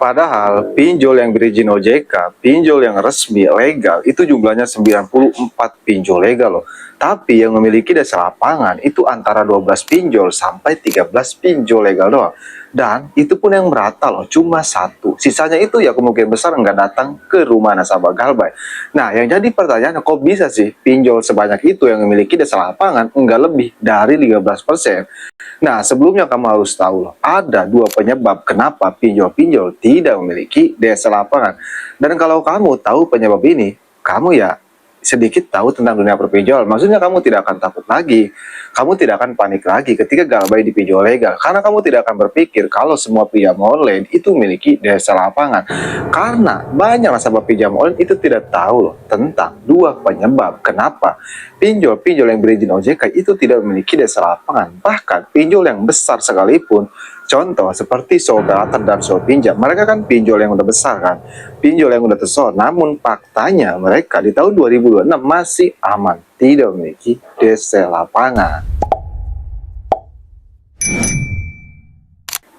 Padahal pinjol yang berizin OJK, pinjol yang resmi legal itu jumlahnya 94 pinjol legal loh. Tapi yang memiliki dasar lapangan itu antara 12 pinjol sampai 13 pinjol legal doang. Dan itu pun yang merata loh, cuma satu. Sisanya itu ya kemungkinan besar nggak datang ke rumah nasabah Galbay. Nah, yang jadi pertanyaannya, kok bisa sih pinjol sebanyak itu yang memiliki dasar lapangan nggak lebih dari 15%? Nah, sebelumnya kamu harus tahu loh, ada dua penyebab kenapa pinjol-pinjol tidak memiliki desa lapangan. Dan kalau kamu tahu penyebab ini, kamu ya sedikit tahu tentang dunia perpinjol. Maksudnya kamu tidak akan takut lagi, kamu tidak akan panik lagi ketika Galbay dipinjol legal. Karena kamu tidak akan berpikir kalau semua pinjam online itu memiliki desa lapangan. Karena banyak nasabah pinjam online itu tidak tahu loh tentang dua penyebab kenapa pinjol-pinjol yang berizin OJK itu tidak memiliki desa lapangan. Bahkan pinjol yang besar sekalipun, contoh seperti Operator dan Pinjam, mereka kan pinjol yang udah besar kan, pinjol yang udah tersohor. Namun faktanya mereka di tahun 2026 masih aman, tidak memiliki desa lapangan.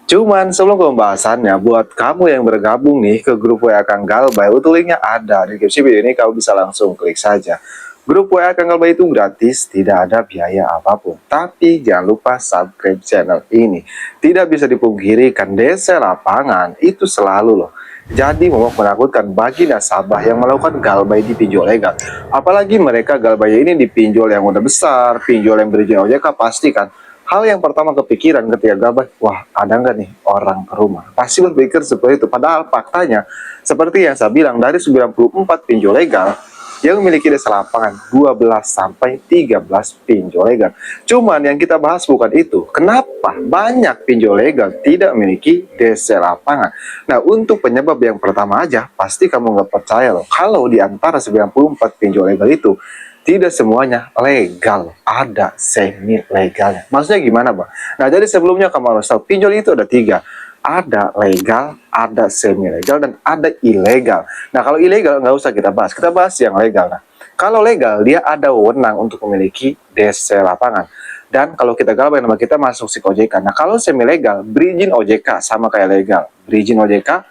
Cuman sebelum ke pembahasannya, buat kamu yang bergabung nih ke grup WA Kang Galbay, itu linknya ada di deskripsi video ini, kamu bisa langsung klik saja. Grup WA Kang Galbay itu gratis, tidak ada biaya apapun. Tapi jangan lupa subscribe channel ini. Tidak bisa dipungkiri kan desa lapangan itu selalu loh jadi momok menakutkan bagi nasabah yang melakukan Galbay di pinjol legal. Apalagi mereka Galbay ini di pinjol yang udah besar, pinjol yang berizin OJK, pasti kan hal yang pertama kepikiran ketika Galbay, wah ada nggak nih orang ke rumah? Pasti berpikir seperti itu. Padahal faktanya, seperti yang saya bilang, dari 94 pinjol legal, yang memiliki desa lapangan 12 sampai 13 pinjol legal. Cuman yang kita bahas bukan itu. Kenapa banyak pinjol legal tidak memiliki desa lapangan? Nah, untuk penyebab yang pertama aja, pasti kamu nggak percaya loh. Kalau di antara 94 pinjol legal itu, tidak semuanya legal, ada semi legalnya. Maksudnya gimana, Bang? Nah, jadi sebelumnya kamu harus tahu pinjol itu ada tiga. Ada legal, ada semi legal, dan ada ilegal. Nah, kalau ilegal nggak usah kita bahas yang legal. Nah, kalau legal dia ada wewenang untuk memiliki desa lapangan. Dan kalau kita Galbay, nama kita masuk SIK OJK. Nah, kalau semi legal berizin OJK sama kayak legal, berizin OJK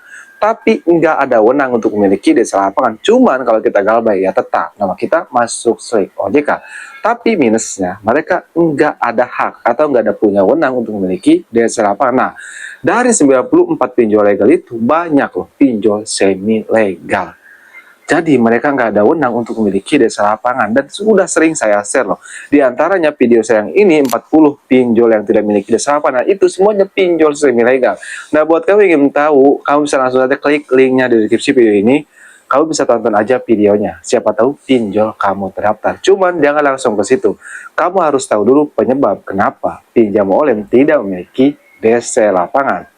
tapi nggak ada wewenang untuk memiliki desa lapangan. Cuman kalau kita Galbay ya tetap nama kita masuk SIK OJK. Tapi minusnya mereka nggak ada hak atau nggak ada punya wewenang untuk memiliki desa lapangan. Nah, dari 94 pinjol legal itu banyak loh pinjol semi legal. Jadi mereka nggak ada wewenang untuk memiliki desa lapangan, dan sudah sering saya share loh. Di antaranya video saya yang ini 40 pinjol yang tidak memiliki desa lapangan. Nah, itu semuanya pinjol semi legal. Nah, buat kamu yang ingin tahu, kamu bisa langsung aja klik linknya di deskripsi video ini. Kamu bisa tonton aja videonya. Siapa tahu pinjol kamu terdaftar. Cuman jangan langsung ke situ. Kamu harus tahu dulu penyebab kenapa pinjam online tidak memiliki desa lapangan.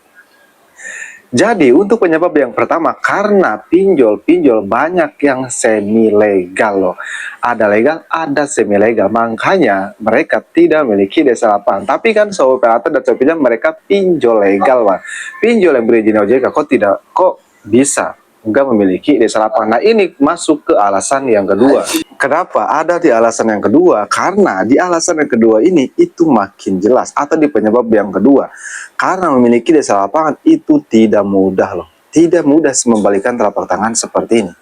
Jadi untuk penyebab yang pertama, karena pinjol-pinjol banyak yang semi legal loh. Ada legal, ada semi legal. Makanya mereka tidak memiliki desa lapangan. Tapi kan Operator dan Pinjam mereka pinjol legal, Bang. Pinjol yang berizin OJK kok bisa nggak memiliki desa lapangan. Nah, ini masuk ke alasan yang kedua. Kenapa ada di alasan yang kedua? Karena di alasan yang kedua ini itu makin jelas, atau di penyebab yang kedua. Karena memiliki desa lapangan itu tidak mudah loh. Tidak mudah membalikan telapak tangan seperti ini.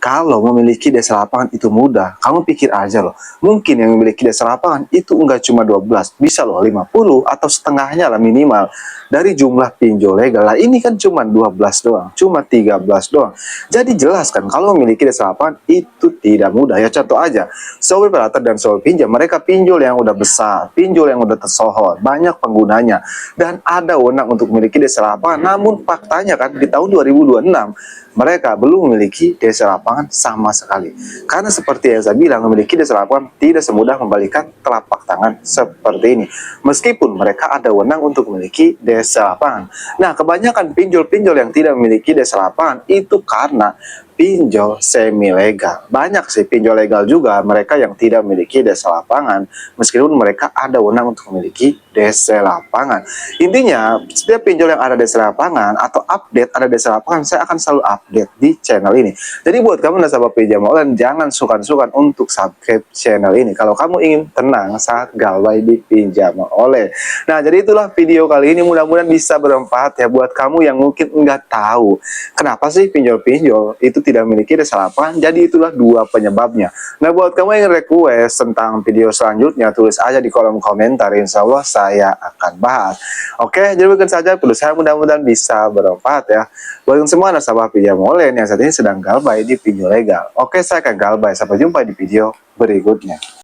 Kalau memiliki desa lapangan itu mudah, kamu pikir aja loh. Mungkin yang memiliki desa lapangan itu enggak cuma 12, bisa loh 50 atau setengahnya lah minimal dari jumlah pinjol legal. Lah ini kan cuma 12 doang, cuma 13 doang. Jadi jelas kan kalau memiliki desa lapangan itu tidak mudah. Ya contoh aja, Operator dan Pinjam, mereka pinjol yang udah besar, pinjol yang udah tersohor, banyak penggunanya, dan ada wewenang untuk memiliki desa lapangan. Namun faktanya kan di tahun 2026 mereka belum memiliki desa lapangan sama sekali. Karena seperti yang saya bilang, memiliki desa lapangan tidak semudah membalikan telapak tangan seperti ini. Meskipun mereka ada wewenang untuk memiliki desa lapangan. Nah, kebanyakan pinjol-pinjol yang tidak memiliki desa lapangan itu karena pinjol semi legal. Banyak sih pinjol legal juga mereka yang tidak memiliki DC lapangan, meskipun mereka ada wewenang untuk memiliki DC lapangan. Intinya, setiap pinjol yang ada DC lapangan atau update ada DC lapangan, saya akan selalu update di channel ini. Jadi buat kamu nasabah pinjam online, jangan sungkan-sungkan untuk subscribe channel ini kalau kamu ingin tenang saat galbay di pinjaman online. Nah, jadi itulah video kali ini, mudah-mudahan bisa bermanfaat ya buat kamu yang mungkin nggak tahu kenapa sih pinjol-pinjol itu tidak memiliki DC lapangan. Jadi itulah dua penyebabnya. Nah, buat kamu yang request tentang video selanjutnya, tulis aja di kolom komentar, insya Allah saya akan bahas. Oke, jadi mungkin saja perlu saya, mudah-mudahan bisa bermanfaat ya buat semua nasabah pinjam online yang saat ini sedang galbay di pinjol legal. Oke, saya akan galbay, sampai jumpa di video berikutnya.